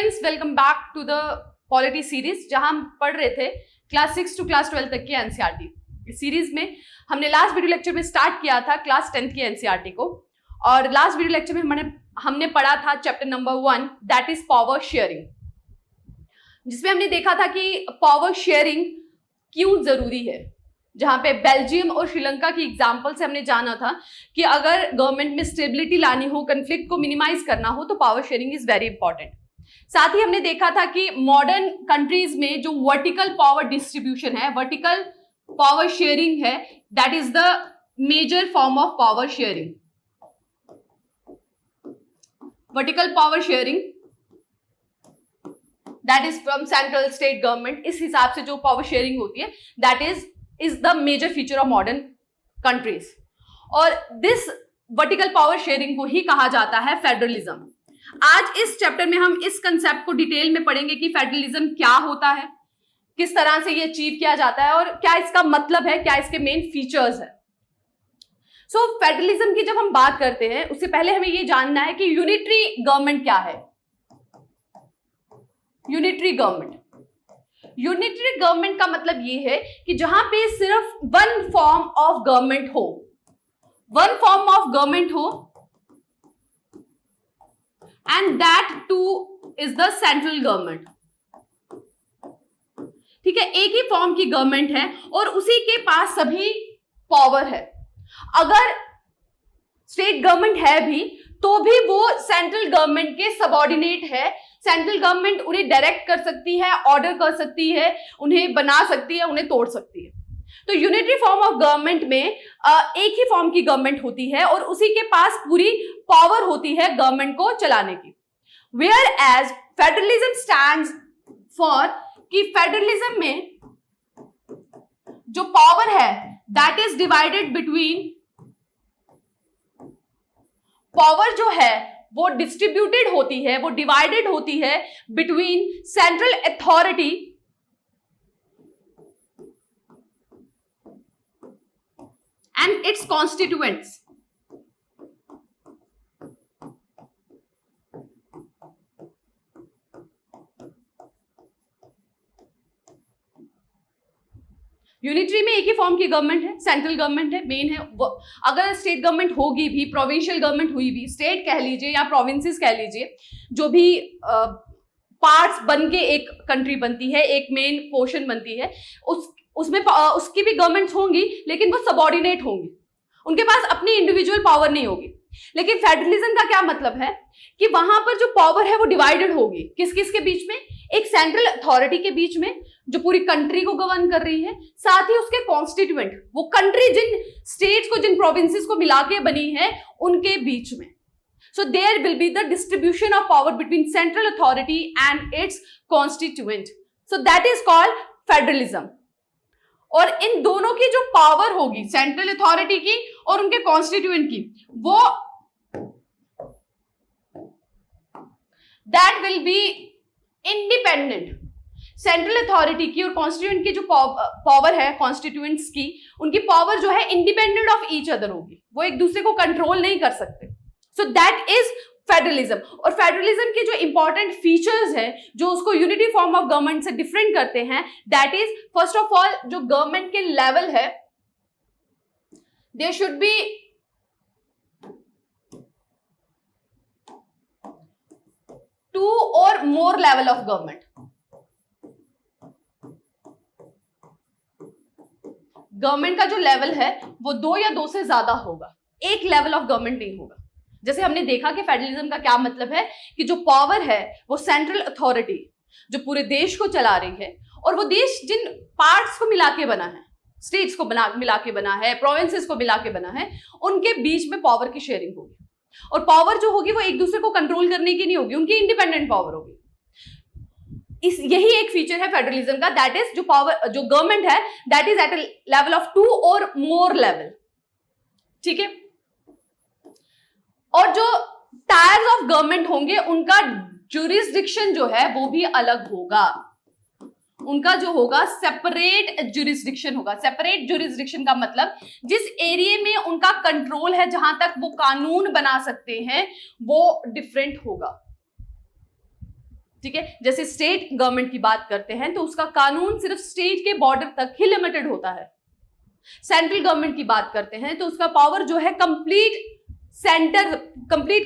Students, welcome back to the polity series, जहां हम पढ़ रहे थे क्लास 6 टू क्लास 12 तक की एनसीईआरटी। इस सीरीज में हमने लास्ट वीडियो लेक्चर में स्टार्ट किया था क्लास 10 की एनसीईआरटी को, और लास्ट वीडियो लेक्चर में हमने पढ़ा था chapter number 1, that is power sharing, जिसमें हमने देखा था कि पावर शेयरिंग क्यों जरूरी है। जहां पे बेल्जियम और श्रीलंका की एग्जांपल से हमने जाना था कि अगर गवर्नमेंट में स्टेबिलिटी लानी हो, कन्फ्लिक्ट को मिनिमाइज करना हो, तो power sharing is very important. साथ ही हमने देखा था कि मॉडर्न कंट्रीज में जो वर्टिकल पावर डिस्ट्रीब्यूशन है, वर्टिकल पावर शेयरिंग है, that is the major form of power sharing. Vertical power sharing that is from central state government. इस हिसाब से जो पावर शेयरिंग होती है that is the major feature of modern countries, और this vertical power sharing को ही कहा जाता है फेडरलिज्म। आज इस चैप्टर में हम इस कंसेप्ट को डिटेल में पढ़ेंगे कि फेडरलिज्म क्या होता है, किस तरह से ये अचीव किया जाता है और क्या इसका मतलब है, क्या इसके मेन फीचर्स है। सो फेडरलिज्म की जब हम बात करते हैं उससे पहले हमें ये जानना है कि यूनिटरी गवर्नमेंट क्या है। यूनिटरी गवर्नमेंट, यूनिटरी गवर्नमेंट का मतलब ये है कि जहां पे सिर्फ वन फॉर्म ऑफ गवर्नमेंट हो, वन फॉर्म ऑफ गवर्नमेंट हो, and that two is the central government. ठीक है, एक ही फॉर्म की गवर्नमेंट है और उसी के पास सभी पावर है। अगर स्टेट गवर्नमेंट है भी तो भी वो सेंट्रल गवर्नमेंट के सबऑर्डिनेट है। सेंट्रल गवर्नमेंट उन्हें डायरेक्ट कर सकती है, ऑर्डर कर सकती है, उन्हें बना सकती है, उन्हें तोड़ सकती है। तो यूनिटरी फॉर्म ऑफ गवर्नमेंट में एक ही फॉर्म की गवर्नमेंट होती है और उसी के पास पूरी पावर होती है गवर्नमेंट को चलाने की। Whereas federalism stands for कि फेडरलिज्म में जो पावर है that is divided between, power जो है वो डिस्ट्रीब्यूटेड होती है, वो डिवाइडेड होती है between central authority and it's constituents. Unitary में एक ही फॉर्म की गवर्नमेंट है, सेंट्रल गवर्नमेंट है, मेन है। अगर स्टेट गवर्नमेंट होगी भी, प्रोविंशियल गवर्नमेंट हुई भी, स्टेट कह लीजिए या प्रोविंसेस कह लीजिए, जो भी पार्ट्स बन के एक कंट्री बनती है, एक मेन पोर्शन बनती है, उसमें उसकी भी गवर्नमेंट्स होंगी, लेकिन वो सबऑर्डिनेट होंगी, उनके पास अपनी इंडिविजुअल पावर नहीं होगी। लेकिन फेडरलिज्म का क्या मतलब है कि वहां पर जो पावर है वो डिवाइडेड होगी। किस किस के बीच में? एक सेंट्रल अथॉरिटी के बीच में जो पूरी कंट्री को गवर्न कर रही है, साथ ही उसके कॉन्स्टिट्यूएंट, वो कंट्री जिन स्टेट्स को, जिन प्रोविंसेस को मिला के बनी है, उनके बीच में। So there will be the distribution of power between central authority and its constituent. So that is called federalism. और इन दोनों की जो पावर होगी, सेंट्रल अथॉरिटी की और उनके कॉन्स्टिट्यूएंट की, वो that will be independent. Central authority की और कॉन्स्टिट्यूएंट की जो पावर है, कॉन्स्टिट्यूएंट्स की, उनकी पावर जो है इंडिपेंडेंट ऑफ ईच अदर होगी, वो एक दूसरे को कंट्रोल नहीं कर सकते। सो दैट इज फेडरलिज्म। और फेडरलिज्म के जो इंपॉर्टेंट फीचर्स हैं जो उसको यूनिटी फॉर्म ऑफ गवर्नमेंट से डिफरेंट करते हैं, that is first of all जो गवर्नमेंट के लेवल है, देयर शुड बी टू और मोर लेवल ऑफ गवर्नमेंट। गवर्नमेंट का जो लेवल है वो 2 या 2 से ज्यादा होगा, एक लेवल ऑफ गवर्नमेंट नहीं होगा। जैसे हमने देखा कि फेडरलिज्म का क्या मतलब है कि जो पावर है वो सेंट्रल अथॉरिटी जो पूरे देश को चला रही है, और वो देश जिन पार्ट्स को मिला के बना है, स्टेट्स को मिला के बना है, प्रोविंसेस को मिला के बना है, उनके बीच में पावर की शेयरिंग होगी। और पावर जो होगी वो एक दूसरे को कंट्रोल करने की नहीं होगी, उनकी इंडिपेंडेंट पावर होगी। यही एक फीचर है फेडरलिज्म का, दैट इज जो पावर, जो गवर्नमेंट है, that is at a level of 2 और मोर लेवल। ठीक है, और जो टायर्स ऑफ गवर्नमेंट होंगे उनका ज्यूरिसडिक्शन जो है वो भी अलग होगा। उनका जो होगा सेपरेट ज्यूरिसडिक्शन होगा। सेपरेट ज्यूरिसडिक्शन का मतलब जिस एरिया में उनका कंट्रोल है, जहां तक वो कानून बना सकते हैं, वो डिफरेंट होगा। ठीक है। जैसे स्टेट गवर्नमेंट की बात करते हैं तो उसका कानून सिर्फ स्टेट के बॉर्डर तक ही लिमिटेड होता है। सेंट्रल गवर्नमेंट की बात करते हैं तो उसका पावर जो है कंप्लीट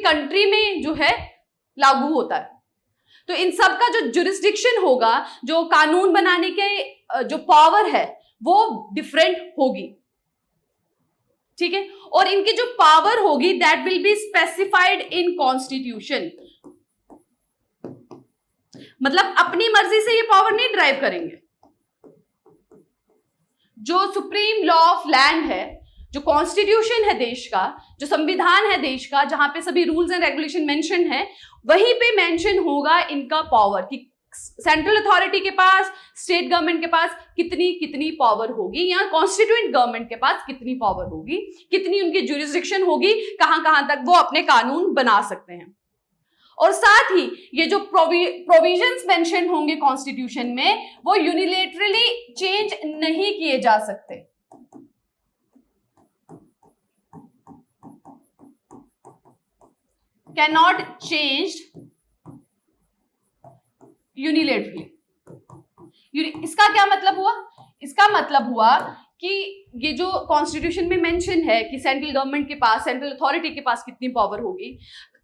कंट्री में जो है लागू होता है। तो इन सब का जो जुरिस्डिक्शन होगा, जो कानून बनाने के जो पावर है वो डिफरेंट होगी, ठीक है। और इनकी जो पावर होगी that will be specified in constitution, मतलब अपनी मर्जी से ये पावर नहीं ड्राइव करेंगे। जो सुप्रीम लॉ ऑफ लैंड है, जो कॉन्स्टिट्यूशन है देश का, जो संविधान है देश का, जहां पे सभी रूल्स एंड रेगुलेशन मेंशन है, वहीं पे मेंशन होगा इनका पावर कि सेंट्रल अथॉरिटी के पास, स्टेट गवर्नमेंट के पास कितनी कितनी पावर होगी, या कॉन्स्टिट्यूएंट गवर्नमेंट के पास कितनी पावर होगी, कितनी उनकी जुरिस्डिक्शन होगी, कहां कहां तक वो अपने कानून बना सकते हैं। और साथ ही ये जो प्रोविजंस मेंशन होंगे कॉन्स्टिट्यूशन में, वो यूनिलेटरली चेंज नहीं किए जा सकते। Cannot changed unilaterally. इसका क्या मतलब हुआ? इसका मतलब हुआ कि ये जो कॉन्स्टिट्यूशन में मेंशन है कि सेंट्रल गवर्नमेंट के पास, सेंट्रल अथॉरिटी के पास कितनी पावर होगी,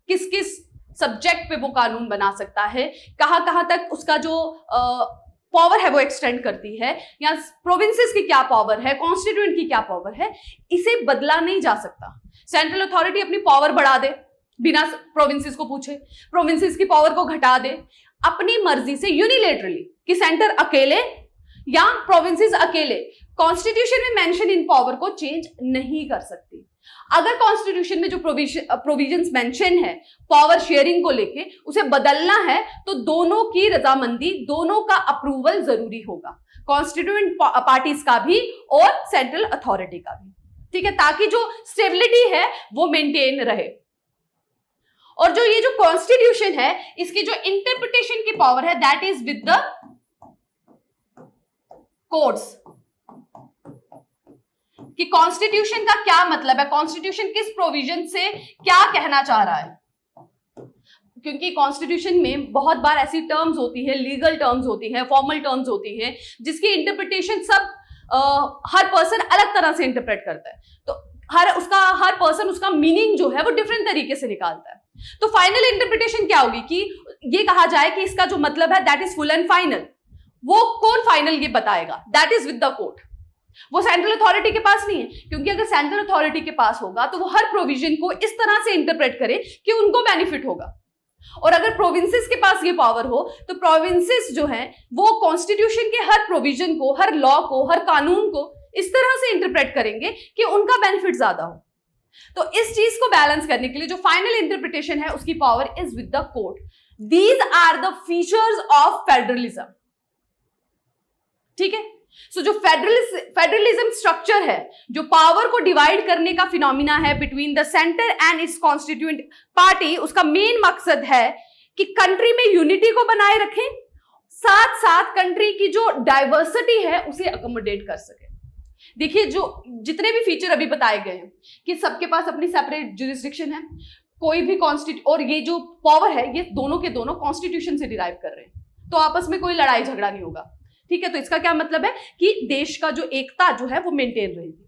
किस किस सब्जेक्ट पे वो कानून बना सकता है, कहां कहां तक उसका जो पावर है वो एक्सटेंड करती है, या प्रोविंसेस की क्या पावर है, कॉन्स्टिट्यूएंट की क्या पावर है, इसे बदला नहीं जा सकता। सेंट्रल अथॉरिटी अपनी पावर बढ़ा दे बिना प्रोविंसेस को पूछे, प्रोविंसेस की पावर को घटा दे अपनी मर्जी से यूनिलेटरली, कि सेंटर अकेले या प्रोविंसेस अकेले कॉन्स्टिट्यूशन में मेंशन इन पावर को चेंज नहीं कर सकती। अगर कॉन्स्टिट्यूशन में जो प्रोविजंस मेंशन है पावर शेयरिंग को लेके, उसे बदलना है तो दोनों की रजामंदी, दोनों का अप्रूवल जरूरी होगा, कॉन्स्टिट्यूएंट पार्टीज का भी और सेंट्रल अथॉरिटी का भी, ठीक है, ताकि जो स्टेबिलिटी है वो मेंटेन रहे। और जो ये जो कॉन्स्टिट्यूशन है, इसकी जो इंटरप्रिटेशन की पावर है that is with the courts, कि कॉन्स्टिट्यूशन का क्या मतलब है, कॉन्स्टिट्यूशन किस प्रोविजन से क्या कहना चाह रहा है। क्योंकि कॉन्स्टिट्यूशन में बहुत बार ऐसी टर्म्स होती है, लीगल टर्म्स होती हैं, फॉर्मल टर्म्स होती हैं, जिसकी इंटरप्रिटेशन सब हर पर्सन अलग तरह से इंटरप्रेट करता है। तो हर पर्सन उसका मीनिंग जो है वो डिफरेंट तरीके से निकालता है। तो फाइनल इंटरप्रिटेशन क्या होगी कि ये कहा जाए कि इसका जो मतलब है that is full and final. वो कौन फाइनल ये बताएगा? That is with the court. वो सेंट्रल अथॉरिटी के पास नहीं है, क्योंकि अगर सेंट्रल अथॉरिटी के पास होगा तो वो हर प्रोविजन को इस तरह से इंटरप्रेट करे कि उनको बेनिफिट होगा। और अगर प्रोविंसेस के पास ये पावर हो तो प्रोविंसेस जो है वो कॉन्स्टिट्यूशन के हर प्रोविजन को, हर लॉ को, हर कानून को इस तरह से इंटरप्रेट करेंगे कि उनका बेनिफिट ज्यादा हो। तो इस चीज को बैलेंस करने के लिए जो फाइनल इंटरप्रिटेशन है उसकी power is with the court. These are the features of federalism, ठीक है। सो जो फेडरलिज्म स्ट्रक्चर है, जो पावर को डिवाइड करने का फिनोमिना है between the centre and its constituent party, उसका मेन मकसद है कि कंट्री में यूनिटी को बनाए रखें, साथ साथ कंट्री की जो डाइवर्सिटी है उसे अकोमोडेट कर सके। देखिए जो जितने भी फीचर अभी बताए गए हैं कि सबके पास अपनी सेपरेट जुरिस्डिक्शन है, कोई भी और ये जो पावर है ये दोनों के दोनों कॉन्स्टिट्यूशन से डिराइव कर रहे हैं, तो आपस में कोई लड़ाई झगड़ा नहीं होगा, ठीक है। तो इसका क्या मतलब है कि देश का जो एकता जो है वो मेंटेन रहेगी।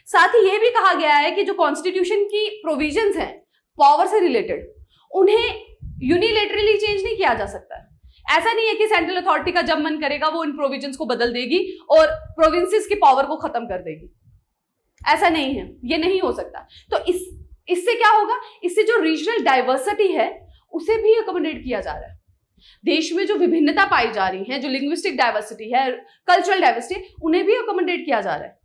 साथ ही ये भी कहा गया है कि जो कॉन्स्टिट्यूशन की प्रोविजंस हैं पावर से रिलेटेड, उन्हें यूनिलेटरली चेंज नहीं किया जा सकता है। ऐसा नहीं है कि सेंट्रल अथॉरिटी का जब मन करेगा वो इन प्रोविजंस को बदल देगी और प्रोविंसेस की पावर को खत्म कर देगी, ऐसा नहीं है, ये नहीं हो सकता। तो इससे क्या होगा? इससे जो रीजनल डाइवर्सिटी है उसे भी अकोमोडेट किया जा रहा है। देश में जो विभिन्नता पाई जा रही है, जो लिंग्विस्टिक डाइवर्सिटी है, कल्चरल डाइवर्सिटी, उन्हें भी अकोमोडेट किया जा रहा है,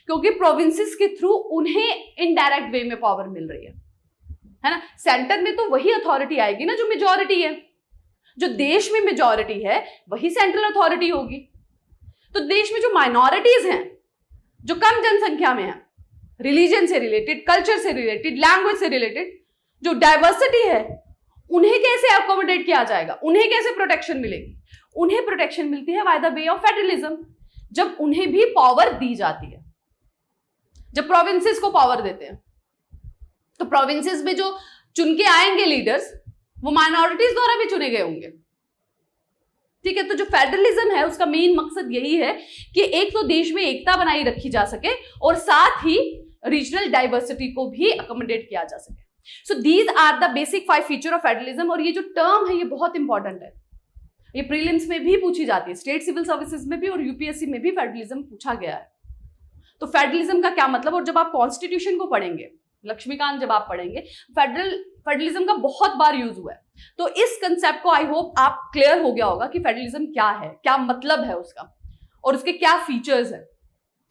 क्योंकि प्रोविंसेस के थ्रू उन्हें इनडायरेक्ट वे में पावर मिल रही है ना। सेंटर में तो वही अथॉरिटी आएगी ना जो मेजॉरिटी है, जो देश में मेजॉरिटी है वही सेंट्रल अथॉरिटी होगी। तो देश में जो माइनॉरिटीज हैं, जो कम जनसंख्या में है, रिलीजन से रिलेटेड, कल्चर से रिलेटेड, लैंग्वेज से रिलेटेड जो डाइवर्सिटी है, उन्हें कैसे अकोमोडेट किया जाएगा? उन्हें कैसे प्रोटेक्शन मिलेगी? उन्हें प्रोटेक्शन मिलती है by the way of federalism, जब उन्हें भी पावर दी जाती है। जब प्रोविंसेस को पावर देते हैं तो प्रोविंसेस में जो चुन के आएंगे लीडर्स, वो माइनॉरिटीज द्वारा भी चुने गए होंगे, ठीक है, तो जो फेडरलिज्म है उसका मेन मकसद यही है कि एक तो देश में एकता बनाई रखी जा सके और साथ ही रीजनल डाइवर्सिटी को भी अकोमोडेट किया जा सके। So these are the basic 5 feature of federalism. और ये जो टर्म है ये बहुत इंपॉर्टेंट है, ये प्रीलिम्स में भी पूछी जाती है, स्टेट सिविल सर्विसेज में भी और यूपीएससी में भी फेडरलिज्म पूछा गया है। तो फेडरलिज्म का क्या मतलब, और जब आप कॉन्स्टिट्यूशन को पढ़ेंगे, लक्ष्मीकांत जब आप पढ़ेंगे, फेडरलिज्म का बहुत बार यूज हुआ है। तो इस कंसेप्ट को आई होप आप क्लियर हो गया होगा कि फेडरलिज्म क्या है, क्या मतलब है उसका और उसके क्या फीचर्स है।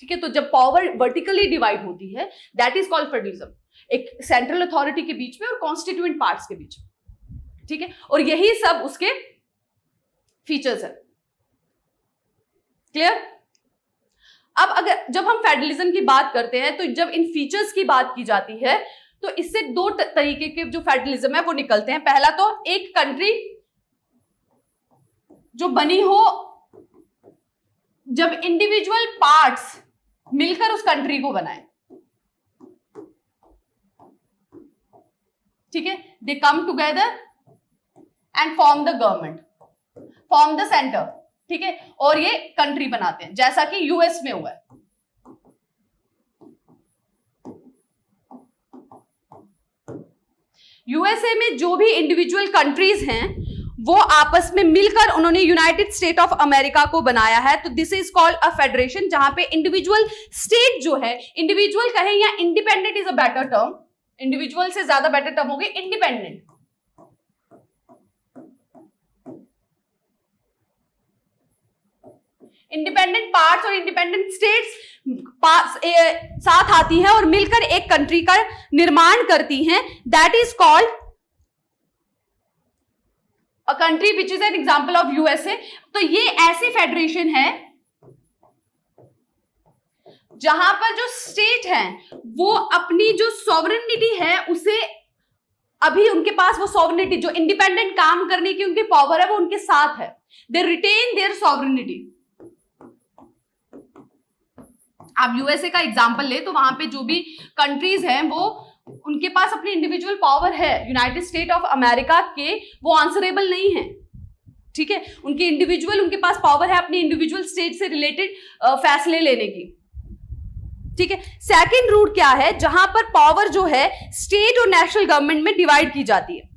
ठीक है, तो जब पावर वर्टिकली डिवाइड होती है दैट इज कॉल्ड फेडरलिज्म, एक सेंट्रल अथॉरिटी के बीच में और कॉन्स्टिट्यूएंट पार्ट्स के बीच में। ठीक है, और यही सब उसके फीचर्स है। क्लियर? अब अगर जब हम फेडरलिज्म की बात करते हैं तो जब इन फीचर्स की बात की जाती है तो इससे 2 तरीके के जो फेडरलिज्म है वो निकलते हैं। पहला तो एक कंट्री जो बनी हो जब इंडिविजुअल पार्ट्स मिलकर उस कंट्री को बनाए। ठीक है, they come together and form the government, form the centre. ठीक है, और ये कंट्री बनाते हैं, जैसा कि यूएस में हुआ है। यूएसए में जो भी इंडिविजुअल कंट्रीज हैं वो आपस में मिलकर उन्होंने यूनाइटेड स्टेट ऑफ अमेरिका को बनाया है। तो this is called a federation, जहां पे इंडिविजुअल स्टेट जो है, इंडिविजुअल कहें या independent is a better term, individual से ज्यादा बेटर टर्म होगी इंडिपेंडेंट। इंडिपेंडेंट पार्ट्स और इंडिपेंडेंट स्टेट्स साथ आती हैं और मिलकर एक कंट्री का निर्माण करती हैं। That is called a country which is an example of USA. तो ये ऐसी फेडरेशन है जहां पर जो स्टेट हैं वो अपनी जो सॉवरेनिटी है उसे, अभी उनके पास वो सॉवरेनिटी, जो इंडिपेंडेंट काम करने की उनकी पावर है वो उनके साथ है। They retain their sovereignty. आप यूएसए का एग्जांपल ले तो वहां पे जो भी कंट्रीज हैं वो उनके पास अपनी इंडिविजुअल पावर है। यूनाइटेड स्टेट ऑफ अमेरिका के वो आंसरेबल नहीं है। ठीक है, उनकी इंडिविजुअल, उनके पास पावर है अपनी इंडिविजुअल स्टेट से रिलेटेड फैसले लेने की। ठीक है, सेकंड रूट क्या है, जहां पर पावर जो है स्टेट और नेशनल गवर्नमेंट में डिवाइड की जाती है।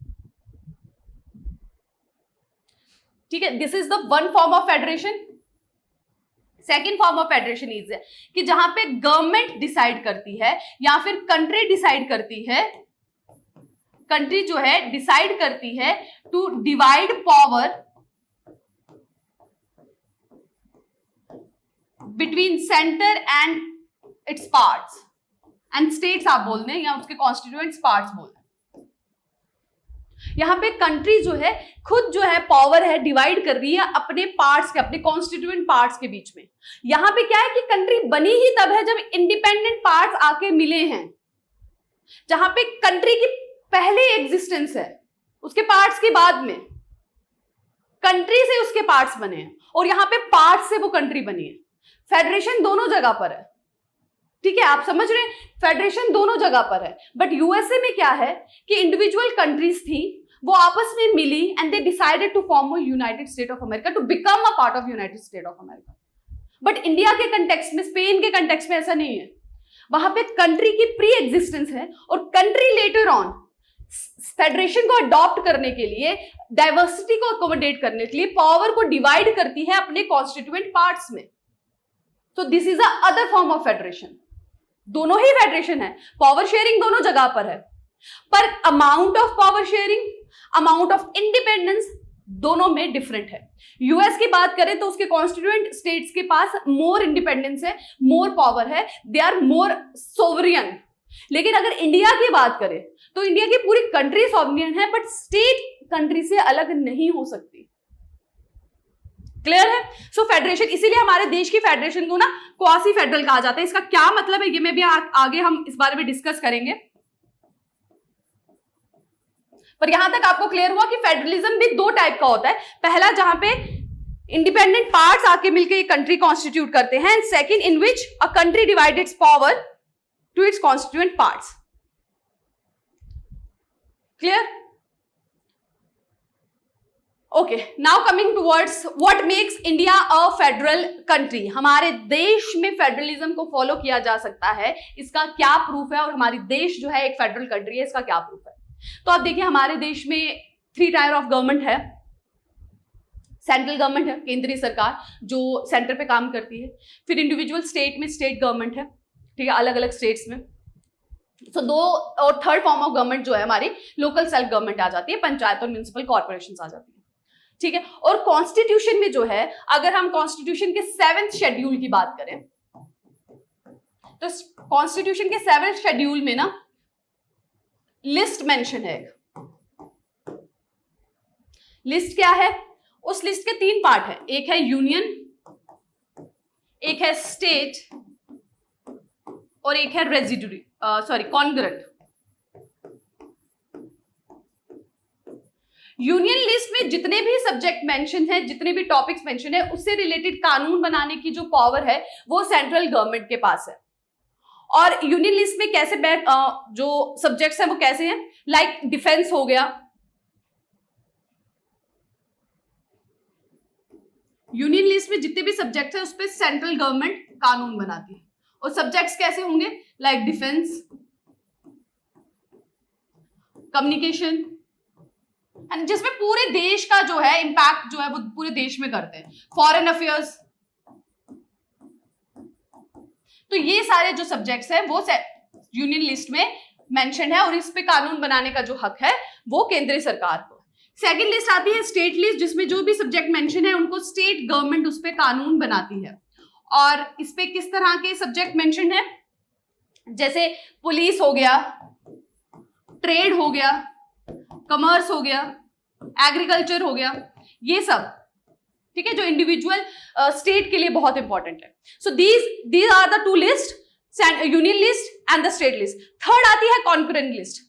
ठीक है, this is the one form of federation. Second form of federation is कि जहां पे गवर्नमेंट डिसाइड करती है या फिर कंट्री डिसाइड करती है, कंट्री जो है डिसाइड करती है to divide power between centre and its parts and states आप बोल दें या उसके कॉन्स्टिट्यूएंट्स पार्ट्स बोल दें। यहां पे कंट्री जो है खुद जो है पावर है डिवाइड कर रही है अपने पार्ट्स के, अपने कॉन्स्टिट्यूएंट पार्ट्स के बीच में। यहां पे क्या है कि कंट्री बनी ही तब है जब इंडिपेंडेंट पार्ट्स आके मिले हैं। जहां पे कंट्री की पहले एग्जिस्टेंस है, उसके पार्ट्स के बाद में कंट्री से उसके पार्ट्स बने हैं और यहां पे पार्ट्स से वो कंट्री बनी है। फेडरेशन दोनों जगह पर है। ठीक है, आप समझ रहे हैं, फेडरेशन दोनों जगह पर है। बट यूएसए में क्या है कि इंडिविजुअल कंट्रीज थी, वो आपस में मिली and they decided to form united state of America, to become a part of united state of America. But India के कंटेक्स्ट में, स्पेन के कंटेक्स्ट में ऐसा नहीं है। वहां पे कंट्री की प्री एग्जिस्टेंस है और कंट्री लेटर ऑन फेडरेशन को अडॉप्ट करने के लिए, डाइवर्सिटी को अकोमोडेट करने के लिए पावर को डिवाइड करती है अपने कॉन्स्टिट्यूएंट पार्ट्स में। तो this is a other form of federation. दोनों ही फेडरेशन है, पावर शेयरिंग दोनों जगह पर है, पर amount of power sharing, amount of independence दोनों में डिफरेंट है। यूएस की बात करें तो उसके कॉन्स्टिट्यूएंट स्टेट्स के पास मोर इंडिपेंडेंस है, मोर पावर है, दे आर मोर सोवरियन। लेकिन अगर इंडिया की बात करें तो इंडिया की पूरी कंट्री सोवरियन है, बट स्टेट कंट्री से अलग नहीं हो सकती। क्लियर है? सो फेडरेशन, इसीलिए हमारे देश की फेडरेशन को ना क्वासी फेडरल कहा जाता है। इसका क्या मतलब है ये मैं भी आगे हम इस बारे में डिस्कस करेंगे। पर यहां तक आपको क्लियर हुआ कि फेडरलिज्म भी 2 टाइप का होता है। पहला जहां पे इंडिपेंडेंट पार्ट्स आके मिलकर एक कंट्री कॉन्स्टिट्यूट करते हैं, and second in which a country divide its power to its constituent parts. Clear? Okay, now coming towards what makes India a federal country. हमारे देश में फेडरलिज्म को फॉलो किया जा सकता है, इसका क्या प्रूफ है, और हमारी देश जो है एक फेडरल कंट्री है, इसका क्या प्रूफ है। तो आप देखिए, हमारे देश में 3 टायर ऑफ गवर्नमेंट है। सेंट्रल गवर्नमेंट है, केंद्रीय सरकार जो सेंटर पे काम करती है। फिर इंडिविजुअल स्टेट में स्टेट गवर्नमेंट है, ठीक है, अलग अलग स्टेट्स में। सो दो, और थर्ड फॉर्म ऑफ गवर्नमेंट जो है हमारी लोकल सेल्फ गवर्नमेंट आ जाती है, पंचायत और म्युनिसिपल कॉर्पोरेशंस आ जाती है, ठीक है। और कॉन्स्टिट्यूशन में जो है, अगर हम कॉन्स्टिट्यूशन के 7th शेड्यूल की बात करें, तो कॉन्स्टिट्यूशन के 7th शेड्यूल में ना लिस्ट मेंशन है। लिस्ट क्या है? उस लिस्ट के 3 पार्ट है, एक है यूनियन, एक है स्टेट, और एक है रेजिडुरी कॉन्ग्रेंट। यूनियन लिस्ट में जितने भी सब्जेक्ट मेंशन है, जितने भी टॉपिक्स मेंशन है, उससे रिलेटेड कानून बनाने की जो पावर है वो सेंट्रल गवर्नमेंट के पास है। और यूनियन लिस्ट में कैसे जो सब्जेक्ट्स हैं वो कैसे हैं, लाइक डिफेंस हो गया। यूनियन लिस्ट में जितने भी सब्जेक्ट्स हैं उस पर सेंट्रल गवर्नमेंट कानून बनाती है। और सब्जेक्ट्स कैसे होंगे, लाइक डिफेंस, कम्युनिकेशन, जिसमें पूरे देश का जो है इंपैक्ट जो है वो पूरे देश में करते हैं, फॉरेन अफेयर्स। तो ये सारे जो सब्जेक्ट्स हैं वो यूनियन लिस्ट में मेंशन है, और इस पे कानून बनाने का जो हक है वो केंद्रीय सरकार को। सेकंड लिस्ट आती है स्टेट लिस्ट, जिसमें जो भी सब्जेक्ट मेंशन है उनको स्टेट गवर्नमेंट उस पे कानून बनाती है। और इस पे किस तरह के सब्जेक्ट मेंशन है, जैसे पुलिस हो गया, ट्रेड हो गया, कॉमर्स हो गया, एग्रीकल्चर हो गया, ये सब, ठीक है, जो इंडिविजुअल स्टेट के लिए बहुत इंपॉर्टेंट है। So these are the 2 list, union list and the state list. Third आती है कॉन्करेंट लिस्ट।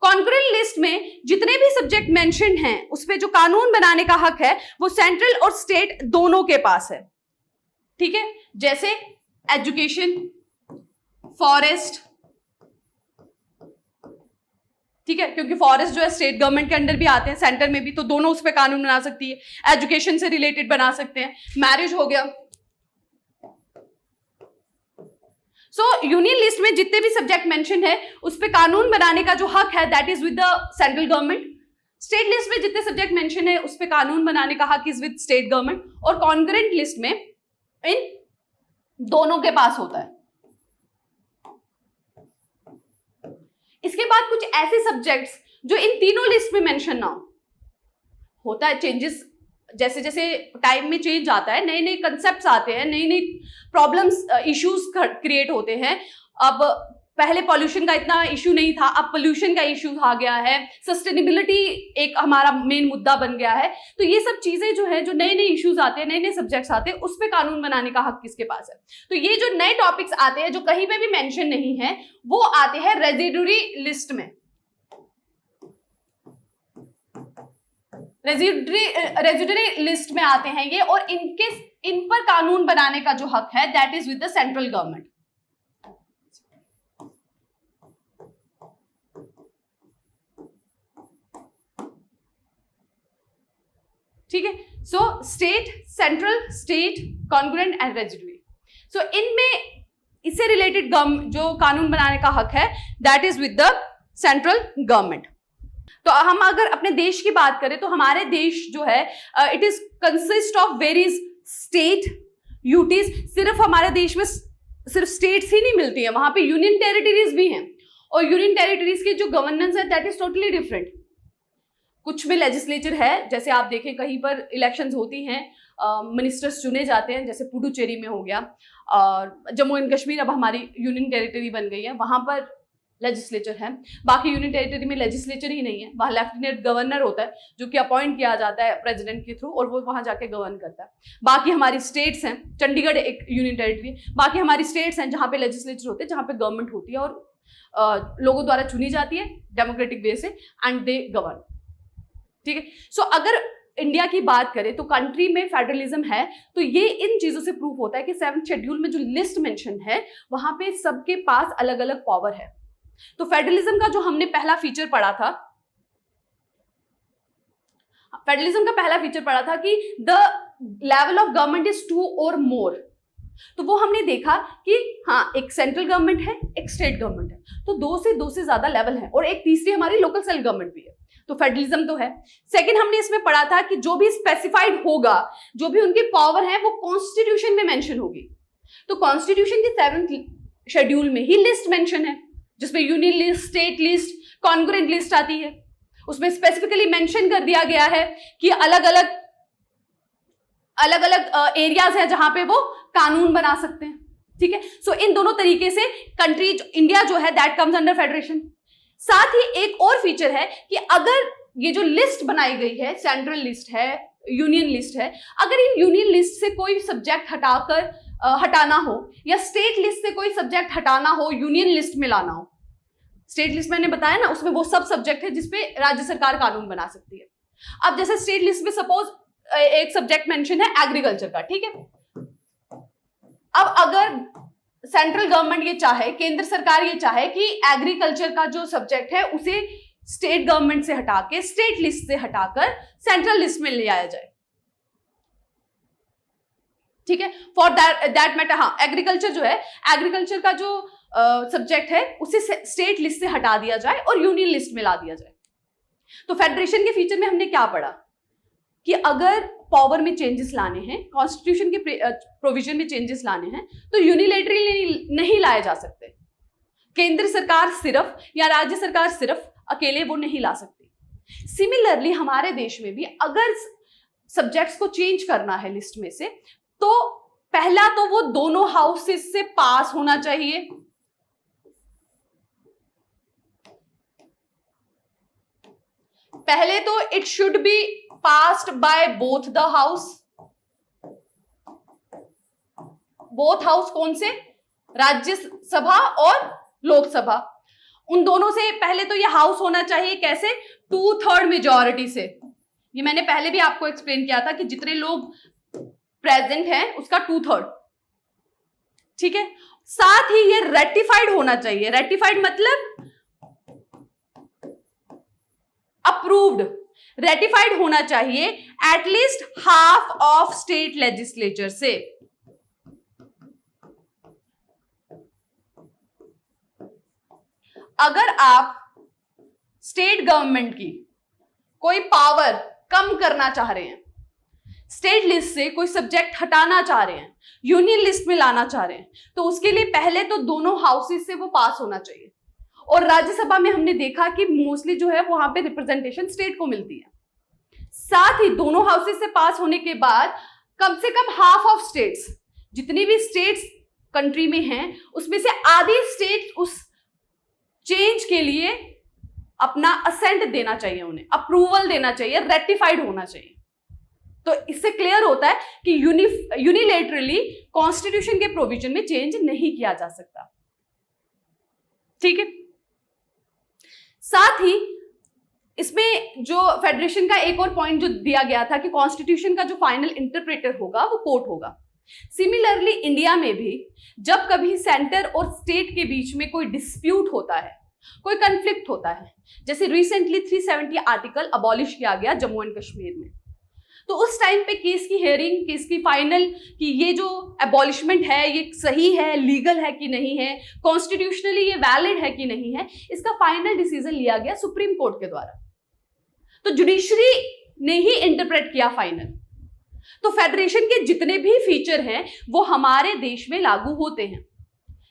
कॉन्करेंट लिस्ट में जितने भी सब्जेक्ट मेंशन हैं उस पे जो कानून बनाने का हक है वो सेंट्रल और स्टेट दोनों के पास है, ठीक है। जैसे एजुकेशन, फॉरेस्ट, ठीक है, क्योंकि फॉरेस्ट जो है स्टेट गवर्नमेंट के अंडर भी आते हैं, सेंटर में भी, तो दोनों उस पर कानून बना सकती है। एजुकेशन से रिलेटेड बना सकते हैं, मैरिज हो गया। सो यूनियन लिस्ट में जितने भी सब्जेक्ट मेंशन है उस पे कानून बनाने का जो हक है that is with the central government. State list में जितने सब्जेक्ट मेंशन है उस पे कानून बनाने का हक इज विद स्टेट गवर्नमेंट, और कॉन्करेंट लिस्ट में इन दोनों के पास होता है। इसके बाद कुछ ऐसे सब्जेक्ट्स जो इन तीनों लिस्ट में मेंशन ना होता है। चेंजेस जैसे जैसे टाइम में चेंज आता है, नए नए कंसेप्ट्स आते हैं, नई नई प्रॉब्लम्स, इश्यूज क्रिएट होते हैं। अब पहले पॉल्यूशन का इतना इशू नहीं था, अब पोल्यूशन का इशू आ गया है, सस्टेनेबिलिटी एक हमारा मेन मुद्दा बन गया है। तो ये सब चीजें जो है, जो नए नए इश्यूज आते हैं, नए नए सब्जेक्ट्स आते हैं, उस पर कानून बनाने का हक किसके पास है। तो ये जो नए टॉपिक्स आते हैं जो कहीं पे भी मेंशन नहीं है वो आते हैं रेजिडुरी लिस्ट में। रेजिडुरी लिस्ट में आते हैं ये, और इन पर कानून बनाने का जो हक है that is with the central government. ठीक है, so state, central, state, congruent and residuary. So इनमें इससे रिलेटेड जो कानून बनाने का हक है that is with the central government. तो हम अगर अपने देश की बात करें तो हमारे देश जो है it is consist of various state UTs. सिर्फ हमारे देश में सिर्फ स्टेट्स ही नहीं मिलती है, वहां पे यूनियन टेरिटरीज भी हैं, और यूनियन टेरिटरीज की जो गवर्नेंस है दैट इज टोटली डिफरेंट। कुछ में लेजिस्लेचर है, जैसे आप देखें कहीं पर इलेक्शंस होती हैं, मिनिस्टर्स चुने जाते हैं, जैसे पुडुचेरी में हो गया, और जम्मू एंड कश्मीर अब हमारी यूनियन टेरिटरी बन गई है, वहां पर लेजिस्लेचर है। बाकी यूनियन टेरिटरी में लेजिस्लेचर ही नहीं है, वहाँ लेफ्टिनेंट गवर्नर होता है जो कि अपॉइंट किया जाता है प्रेसिडेंट के थ्रू, और वो वहाँ जाके गवर्न करता है। बाकी हमारी स्टेट्स हैं, चंडीगढ़ एक यूनियन टेरिटरी, बाकी हमारी स्टेट्स हैं जहाँ पे लेजिस्लेचर होते हैं, जहाँ पे गवर्नमेंट होती है और लोगों द्वारा चुनी जाती है डेमोक्रेटिक वे से, एंड दे गवर्न। ठीक है, सो अगर इंडिया की बात करें तो कंट्री में फेडरलिज्म है, तो ये इन चीजों से प्रूफ होता है कि 7th शेड्यूल में जो लिस्ट मेंशन है वहां पे सबके पास अलग अलग पावर है। तो फेडरलिज्म का जो हमने पहला फीचर पढ़ा था, फेडरलिज्म का पहला फीचर पढ़ा था कि the level of government is 2 और मोर। तो वो हमने देखा कि हाँ, एक सेंट्रल गवर्नमेंट है, एक स्टेट गवर्नमेंट है, तो दो से ज्यादा लेवल है, और एक तीसरी हमारी लोकल सेल्फ गवर्नमेंट भी है। तो फेडरलिज्म तो है। सेकंड हमने इसमें पढ़ा था कि जो भी स्पेसिफाइड होगा, जो भी उनकी पावर है, वो कॉन्स्टिट्यूशन में मेंशन होगी। तो कॉन्स्टिट्यूशन के 7th शेड्यूल में ही लिस्ट मेंशन है, जिसमें union list, state list, congruent list आती है। उसमें स्पेसिफिकली मेंशन कर दिया गया है कि अलग अलग एरियाज है जहां पे वो कानून बना सकते हैं। ठीक है, सो इन दोनों तरीके से कंट्री इंडिया जो है दैट कम्स अंडर फेडरेशन। साथ ही एक और फीचर है कि अगर ये जो लिस्ट बनाई गई है, सेंट्रल लिस्ट है, यूनियन लिस्ट है, अगर इन यूनियन लिस्ट से कोई सब्जेक्ट हटाना हो, या स्टेट लिस्ट से कोई सब्जेक्ट हटाना हो, यूनियन लिस्ट में लाना हो। स्टेट लिस्ट मैंने बताया ना, उसमें वो सब सब्जेक्ट है जिसपे राज्य सरकार कानून बना सकती है। अब जैसे स्टेट लिस्ट में सपोज एक सब्जेक्ट मेंशन है एग्रीकल्चर का, ठीक है। अब अगर सेंट्रल गवर्नमेंट ये चाहे, केंद्र सरकार ये चाहे कि एग्रीकल्चर का जो सब्जेक्ट है उसे स्टेट गवर्नमेंट से हटा के, स्टेट लिस्ट से हटाकर सेंट्रल लिस्ट में ले आया जाए, ठीक है, फॉर दैट मैटर। हाँ, एग्रीकल्चर जो है, एग्रीकल्चर का जो सब्जेक्ट है उसे स्टेट लिस्ट से हटा दिया जाए और यूनियन लिस्ट में ला दिया जाए। तो फेडरेशन के फीचर में हमने क्या पढ़ा कि अगर पावर में चेंजेस लाने हैं, कॉन्स्टिट्यूशन के प्रोविजन में चेंजेस लाने हैं, तो यूनिलैटरली नहीं लाए जा सकते। केंद्र सरकार सिर्फ या राज्य सरकार सिर्फ अकेले वो नहीं ला सकती। सिमिलरली हमारे देश में भी अगर सब्जेक्ट्स को चेंज करना है लिस्ट में से, तो पहला तो वो दोनों हाउसेस से पास होना चाहिए। पहले तो it should be passed by both the house. Both house कौन से? राज्यसभा और लोकसभा। उन दोनों से पहले तो ये हाउस होना चाहिए, कैसे? 2/3 मेजॉरिटी से। ये मैंने पहले भी आपको एक्सप्लेन किया था कि जितने लोग प्रेजेंट हैं उसका 2/3, ठीक है। साथ ही ये रेटिफाइड होना चाहिए। रेटिफाइड मतलब अप्रूव्ड। रेटिफाइड होना चाहिए at least half of state legislature से। अगर आप स्टेट गवर्नमेंट की कोई पावर कम करना चाह रहे हैं, स्टेट लिस्ट से कोई सब्जेक्ट हटाना चाह रहे हैं, यूनियन लिस्ट में लाना चाह रहे हैं, तो उसके लिए पहले तो दोनों हाउसेस से वो पास होना चाहिए। और राज्यसभा में हमने देखा कि मोस्टली जो है वहां पे रिप्रेजेंटेशन स्टेट को मिलती है। साथ ही दोनों हाउसेस से पास होने के बाद कम से कम हाफ ऑफ स्टेट्स, जितनी भी स्टेट्स कंट्री में हैं, उसमें से आधी स्टेट उस चेंज के लिए अपना असेंट देना चाहिए, उन्हें अप्रूवल देना चाहिए, रेटिफाइड होना चाहिए। तो इससे क्लियर होता है कि यूनिलेटरली कॉन्स्टिट्यूशन के प्रोविजन में चेंज नहीं किया जा सकता, ठीक है। साथ ही इसमें जो फेडरेशन का एक और पॉइंट जो दिया गया था कि कॉन्स्टिट्यूशन का जो फाइनल इंटरप्रेटर होगा वो कोर्ट होगा। सिमिलरली इंडिया में भी जब कभी सेंटर और स्टेट के बीच में कोई डिस्प्यूट होता है, कोई कंफ्लिक्ट होता है, जैसे रिसेंटली 370 आर्टिकल अबॉलिश किया गया जम्मू एंड कश्मीर में, तो उस टाइम पे केस की हियरिंग, केस की फाइनल कि ये जो एबॉलिशमेंट है ये सही है, लीगल है कि नहीं है, कॉन्स्टिट्यूशनली ये वैलिड है कि नहीं है, इसका फाइनल डिसीजन लिया गया सुप्रीम कोर्ट के द्वारा। तो जुडिशरी ने ही इंटरप्रेट किया फाइनल। तो फेडरेशन के जितने भी फीचर हैं वो हमारे देश में लागू होते हैं।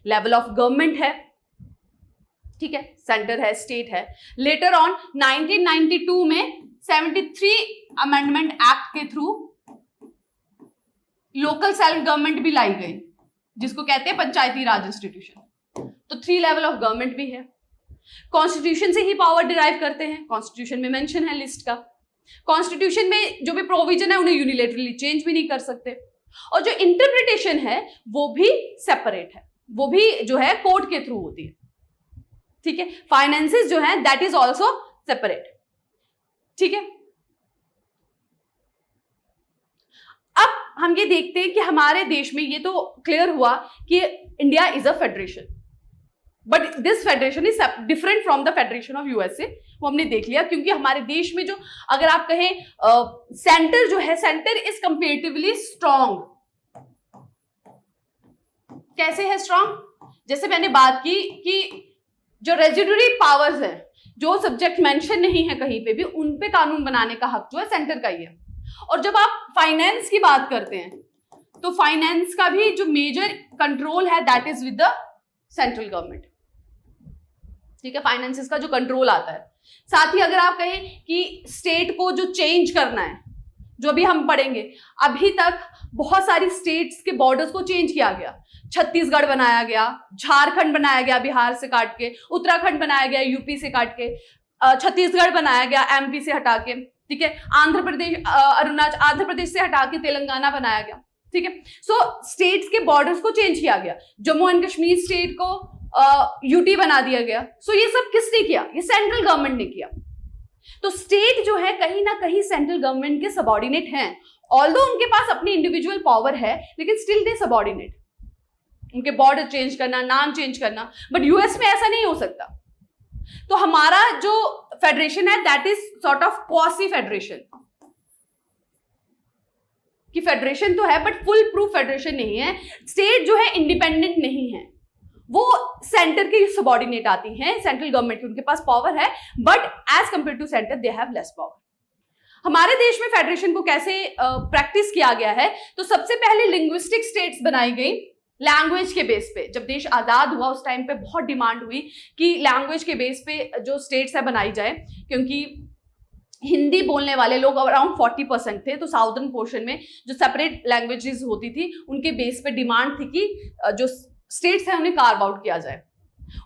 लेवल ऑफ गवर्नमेंट है, ठीक है, सेंटर है, स्टेट है। लेटर ऑन 1992 में 73 अमेंडमेंट एक्ट के थ्रू लोकल सेल्फ गवर्नमेंट भी लाई गई, जिसको कहते हैं पंचायती राज इंस्टीट्यूशन। तो 3 लेवल ऑफ गवर्नमेंट भी है। कॉन्स्टिट्यूशन से ही पावर डिराइव करते हैं, कॉन्स्टिट्यूशन में मेंशन है लिस्ट का। कॉन्स्टिट्यूशन में जो भी प्रोविजन है उन्हें यूनिलेटरली चेंज भी नहीं कर सकते। और जो इंटरप्रिटेशन है वो भी सेपरेट है, वो भी जो है कोर्ट के थ्रू होती है, ठीक है। फाइनेंसेस जो है दैट इज ऑल्सो सेपरेट, ठीक है। अब हम ये देखते हैं कि हमारे देश में ये तो क्लियर हुआ कि India is a federation, but this federation is different from the federation of USA, वो हमने देख लिया, क्योंकि हमारे देश में जो अगर आप कहें सेंटर जो है, सेंटर इज कंपेरेटिवली स्ट्रांग। कैसे है स्ट्रांग? जैसे मैंने बात की कि जो रेजिडुअरी पावर्स है, जो सब्जेक्ट मेंशन नहीं है कहीं पे भी, उन पे कानून बनाने का हक जो है सेंटर का ही है। और जब आप फाइनेंस की बात करते हैं तो फाइनेंस का भी जो मेजर कंट्रोल है that is with the central government. ठीक है, फाइनेंसेस का जो कंट्रोल आता है। साथ ही अगर आप कहें कि स्टेट को जो चेंज करना है, जो भी हम पढ़ेंगे, अभी तक बहुत सारी स्टेट्स के बॉर्डर्स को चेंज किया गया। छत्तीसगढ़ बनाया गया, झारखंड बनाया गया बिहार से काट के, उत्तराखंड बनाया गया यूपी से काट के, छत्तीसगढ़ बनाया गया एमपी से हटा के, ठीक है, आंध्र प्रदेश से हटा के तेलंगाना बनाया गया। ठीक है, सो स्टेट्स के बॉर्डर्स को चेंज किया गया। जम्मू एंड कश्मीर स्टेट को यूटी बना दिया गया। सो ये सब किसने किया? ये सेंट्रल गवर्नमेंट ने किया। तो स्टेट जो है कहीं ना कहीं सेंट्रल गवर्नमेंट के सबऑर्डिनेट हैं। ऑल्दो उनके पास अपनी इंडिविजुअल पावर है, लेकिन स्टिल दे सबऑर्डिनेट। उनके बॉर्डर चेंज करना, नाम चेंज करना, बट यूएस में ऐसा नहीं हो सकता। तो हमारा जो फेडरेशन है that is sort of quasi federation, कि फेडरेशन तो है बट फुल प्रूफ फेडरेशन नहीं है। स्टेट जो है इंडिपेंडेंट नहीं है, वो सेंटर के सबऑर्डिनेट आती हैं। सेंट्रल गवर्नमेंट की उनके पास पावर है, but as compare to centre they have less power. हमारे देश में फेडरेशन को कैसे प्रैक्टिस किया गया है? तो सबसे पहले लिंग्विस्टिक स्टेट्स बनाई गई लैंग्वेज के बेस पे। जब देश आजाद हुआ उस टाइम पे बहुत डिमांड हुई कि लैंग्वेज के बेस पे जो स्टेट्स है बनाई जाए, क्योंकि हिंदी बोलने वाले लोग अराउंड 40% थे। तो साउदर्न पोर्शन में जो सेपरेट लैंग्वेजेस होती थी उनके बेस पे डिमांड थी कि जो स्टेट्स है उन्हें कार्व आउट किया जाए।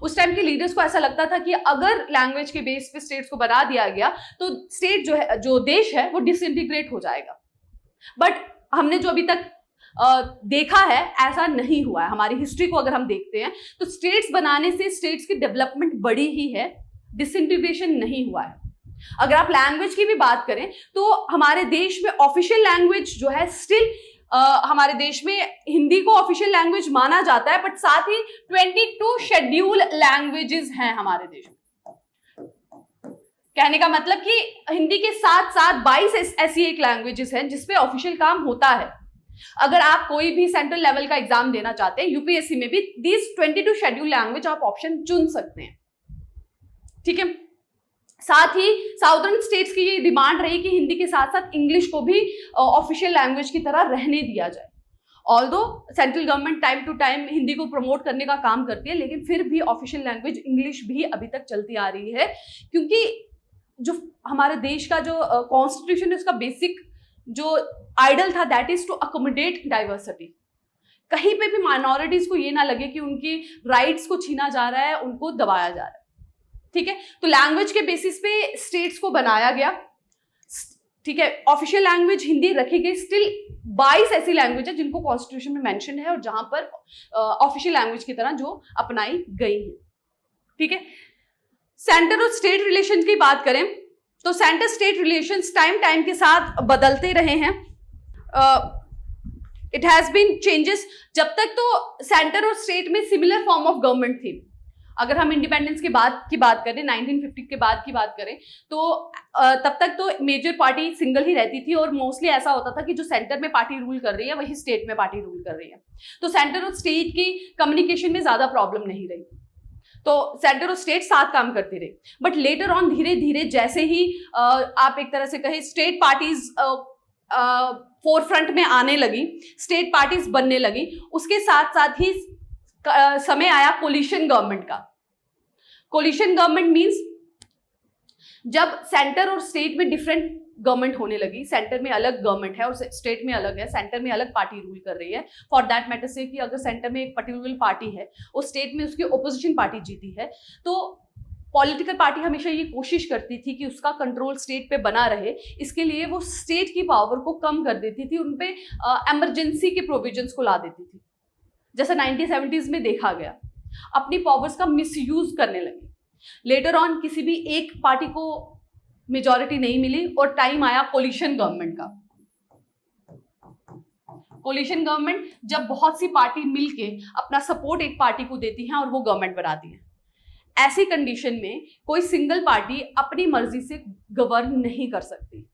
उस टाइम के लीडर्स को ऐसा लगता था कि अगर लैंग्वेज के बेस पे स्टेट्स को बना दिया गया तो स्टेट जो है, जो देश है, वो डिसइंटीग्रेट हो जाएगा। बट हमने जो अभी तक देखा है ऐसा नहीं हुआ है। हमारी हिस्ट्री को अगर हम देखते हैं तो स्टेट्स बनाने से स्टेट्स की डेवलपमेंट बढ़ी ही है, डिसइंटीग्रेशन नहीं हुआ है। अगर आप लैंग्वेज की भी बात करें तो हमारे देश में ऑफिशियल लैंग्वेज जो है स्टिल हमारे देश में हिंदी को ऑफिशियल लैंग्वेज माना जाता है, बट साथ ही 22 शेड्यूल लैंग्वेजेस हैं हमारे देश में। कहने का मतलब कि हिंदी के साथ साथ 22 ऐसी एक लैंग्वेजेस हैं जिसपे ऑफिशियल काम होता है। अगर आप कोई भी सेंट्रल लेवल का एग्जाम देना चाहते हैं, यूपीएससी में भी दिस 22 शेड्यूल लैंग्वेज आप ऑप्शन चुन सकते हैं। ठीक है, साथ ही साउदर्न स्टेट्स की ये डिमांड रही कि हिंदी के साथ साथ इंग्लिश को भी ऑफिशियल लैंग्वेज की तरह रहने दिया जाए। Although central government time to time Hindi को प्रमोट करने का काम करती है, लेकिन फिर भी ऑफिशियल लैंग्वेज इंग्लिश भी अभी तक चलती आ रही है, क्योंकि जो हमारे देश का जो कॉन्स्टिट्यूशन है उसका बेसिक जो आइडल था that is to accommodate diversity. कहीं पे भी माइनॉरिटीज को ये ना लगे कि उनकी राइट्स को छीना जा रहा है, उनको दबाया जा रहा है। ठीक है, तो लैंग्वेज के बेसिस पे स्टेट्स को बनाया गया। ठीक है, ऑफिशियल लैंग्वेज हिंदी रखी गई। स्टिल 22 ऐसी लैंग्वेज है जिनको कॉन्स्टिट्यूशन में मेंशन है और जहां पर ऑफिशियल लैंग्वेज की तरह जो अपनाई गई है। ठीक है, सेंटर और स्टेट रिलेशन की बात करें तो सेंटर स्टेट रिलेशंस टाइम के साथ बदलते रहे हैं। It has been changes. जब तक तो सेंटर और स्टेट में सिमिलर फॉर्म ऑफ गवर्नमेंट थी। अगर हम इंडिपेंडेंस के बाद की बात करें, 1950 के बाद की बात करें, तो तब तक तो मेजर पार्टी सिंगल ही रहती थी और मोस्टली ऐसा होता था कि जो सेंटर में पार्टी रूल कर रही है वही स्टेट में पार्टी रूल कर रही है। तो सेंटर और स्टेट की कम्युनिकेशन में ज्यादा प्रॉब्लम नहीं रही, तो सेंटर और स्टेट साथ काम करती रही। बट लेटर ऑन धीरे धीरे जैसे ही आप एक तरह से कहें स्टेट पार्टीज फोरफ्रंट में आने लगी, स्टेट पार्टीज बनने लगी, उसके साथ साथ ही समय आया कोलिशन गवर्नमेंट का। कोलिशन गवर्नमेंट मींस जब सेंटर और स्टेट में डिफरेंट गवर्नमेंट होने लगी, सेंटर में अलग गवर्नमेंट है और स्टेट में अलग है, सेंटर में अलग पार्टी रूल कर रही है। फॉर दैट मैटर से कि अगर सेंटर में एक पर्टिकुलर पार्टी है और स्टेट में उसकी ओपोजिशन पार्टी जीती है, तो पॉलिटिकल पार्टी हमेशा ये कोशिश करती थी कि उसका कंट्रोल स्टेट पे बना रहे। इसके लिए वो स्टेट की पावर को कम कर देती थी, उन पे एमरजेंसी के प्रोविजंस को ला देती थी, जैसा 1970s में देखा गया। अपनी पावर्स का मिसयूज करने लगी। लेटर ऑन किसी भी एक पार्टी को मेजॉरिटी नहीं मिली और टाइम आया कोलिशन गवर्नमेंट का। कोलिशन गवर्नमेंट जब बहुत सी पार्टी मिलके अपना सपोर्ट एक पार्टी को देती हैं और वो गवर्नमेंट बनाती है। ऐसी कंडीशन में कोई सिंगल पार्टी अपनी मर्जी से गवर्न नहीं कर सकती,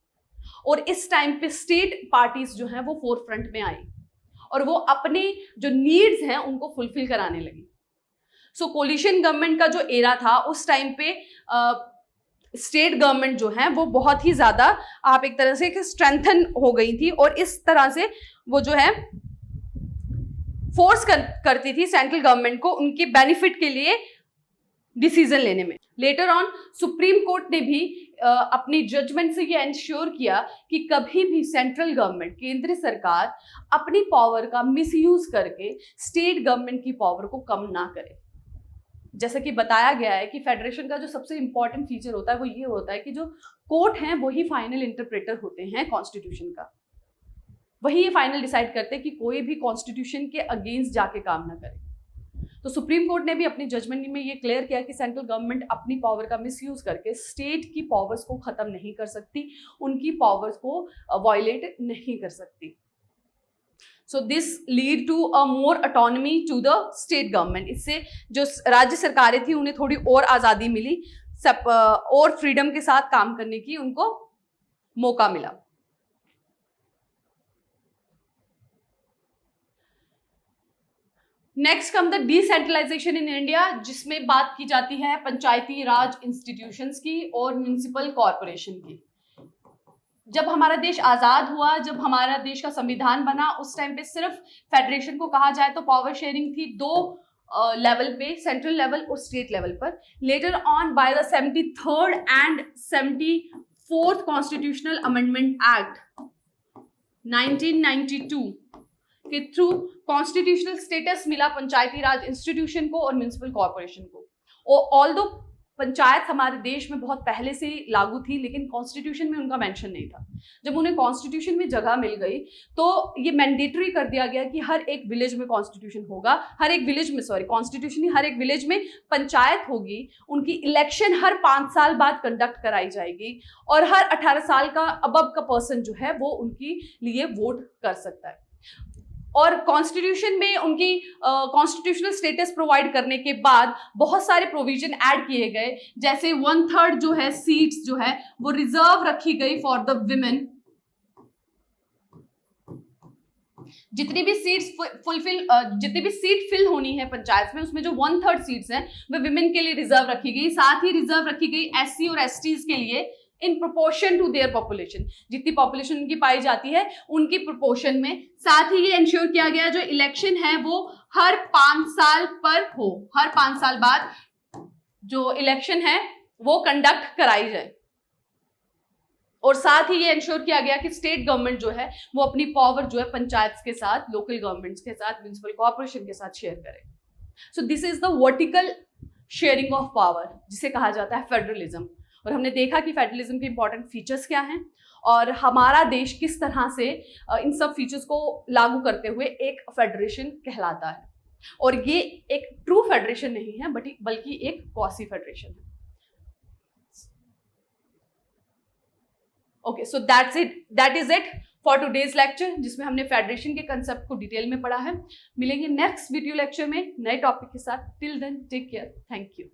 और इस टाइम पे स्टेट पार्टीज जो हैं वो फोर फ्रंट में आई और वो अपने जो नीड्स हैं उनको फुलफिल कराने लगी। सो कोलिशन गवर्नमेंट का जो एरा था उस टाइम पे स्टेट गवर्नमेंट जो है वो बहुत ही ज्यादा आप एक तरह से स्ट्रेंथन हो गई थी, और इस तरह से वो जो है फोर्स करती थी सेंट्रल गवर्नमेंट को उनके बेनिफिट के लिए डिसीजन लेने में। लेटर ऑन सुप्रीम कोर्ट ने भी अपनी जजमेंट से ये इंश्योर किया कि कभी भी सेंट्रल गवर्नमेंट, केंद्र सरकार अपनी पावर का मिसयूज करके स्टेट गवर्नमेंट की पावर को कम ना करे। जैसा कि बताया गया है कि फेडरेशन का जो सबसे इंपॉर्टेंट फीचर होता है वो ये होता है कि जो कोर्ट हैं वही फाइनल इंटरप्रेटर होते हैं कॉन्स्टिट्यूशन का, वही ये फाइनल डिसाइड करते हैं कि कोई भी कॉन्स्टिट्यूशन के अगेंस्ट जाके काम ना करे। तो सुप्रीम कोर्ट ने भी अपनी जजमेंट में ये क्लियर किया कि सेंट्रल गवर्नमेंट अपनी पावर का मिसयूज करके स्टेट की पावर्स को खत्म नहीं कर सकती, उनकी पावर्स को वायलेट नहीं कर सकती। So this lead to a more autonomy to the state government. इससे जो राज्य सरकारें थी उन्हें थोड़ी और आज़ादी मिली, और फ्रीडम के साथ काम करने की उनको मौका मिला। Next come the decentralisation in India, जिसमें बात की जाती है पंचायती राज इंस्टीट्यूशंस की और म्युनिसिपल कॉरपोरेशन की। जब हमारा देश आज़ाद हुआ, जब हमारा देश का संविधान बना, उस टाइम पे सिर्फ फेडरेशन को कहा जाए तो पावर शेयरिंग थी दो लेवल पे, सेंट्रल लेवल और स्टेट लेवल पर। Later on by the 73rd and 74th constitutional amendment act 1992 के थ्रू कॉन्स्टिट्यूशनल स्टेटस मिला पंचायती राज इंस्टीट्यूशन को और म्युनिसिपल कॉर्पोरेशन को। और ऑल्दो पंचायत हमारे देश में बहुत पहले से लागू थी, लेकिन कॉन्स्टिट्यूशन में उनका मेंशन नहीं था। जब उन्हें कॉन्स्टिट्यूशन में जगह मिल गई तो ये मैंडेटरी कर दिया गया कि हर एक विलेज में कॉन्स्टिट्यूशन होगा, हर एक विलेज में कॉन्स्टिट्यूशन ही हर एक विलेज में पंचायत होगी, उनकी इलेक्शन हर 5 साल बाद कंडक्ट कराई जाएगी, और हर 18 साल का अबव का पर्सन जो है वो उनकी लिए वोट कर सकता है। और कॉन्स्टिट्यूशन में उनकी कॉन्स्टिट्यूशनल स्टेटस प्रोवाइड करने के बाद बहुत सारे प्रोविजन ऐड किए गए, जैसे 1/3 जो है सीट्स जो है वो रिजर्व रखी गई फॉर द विमेन। जितनी भी सीट फिल होनी है पंचायत में, उसमें जो 1/3 सीट्स हैं वो विमेन के लिए रिजर्व रखी गई। साथ ही रिजर्व रखी गई SC और STs के लिए in proportion to their population, जितनी पॉपुलेशन उनकी पाई जाती है उनकी प्रोपोर्शन में। साथ ही ये इंश्योर किया गया जो इलेक्शन है वो हर 5 साल पर हो, हर 5 साल बाद जो इलेक्शन है वो कंडक्ट कराई जाए। और साथ ही ये इंश्योर किया गया कि स्टेट गवर्नमेंट जो है वो अपनी पावर जो है पंचायत के साथ, लोकल गवर्नमेंट्स के साथ, म्युनिसिपल कॉर्पोरेशन के साथ शेयर करे। So this is the vertical sharing of power, जिसे कहा जाता है फेडरलिज्म। और हमने देखा कि फेडरलिज्म के इंपॉर्टेंट फीचर्स क्या हैं और हमारा देश किस तरह से इन सब फीचर्स को लागू करते हुए एक फेडरेशन कहलाता है। और ये एक ट्रू फेडरेशन नहीं है बल्कि एक क्वासी फेडरेशन है। Okay, so that is it for today's lecture, जिसमें हमने फेडरेशन के कंसेप्ट को डिटेल में पढ़ा है। मिलेंगे नेक्स्ट वीडियो लेक्चर में नए टॉपिक के साथ। Till then take care, thank you.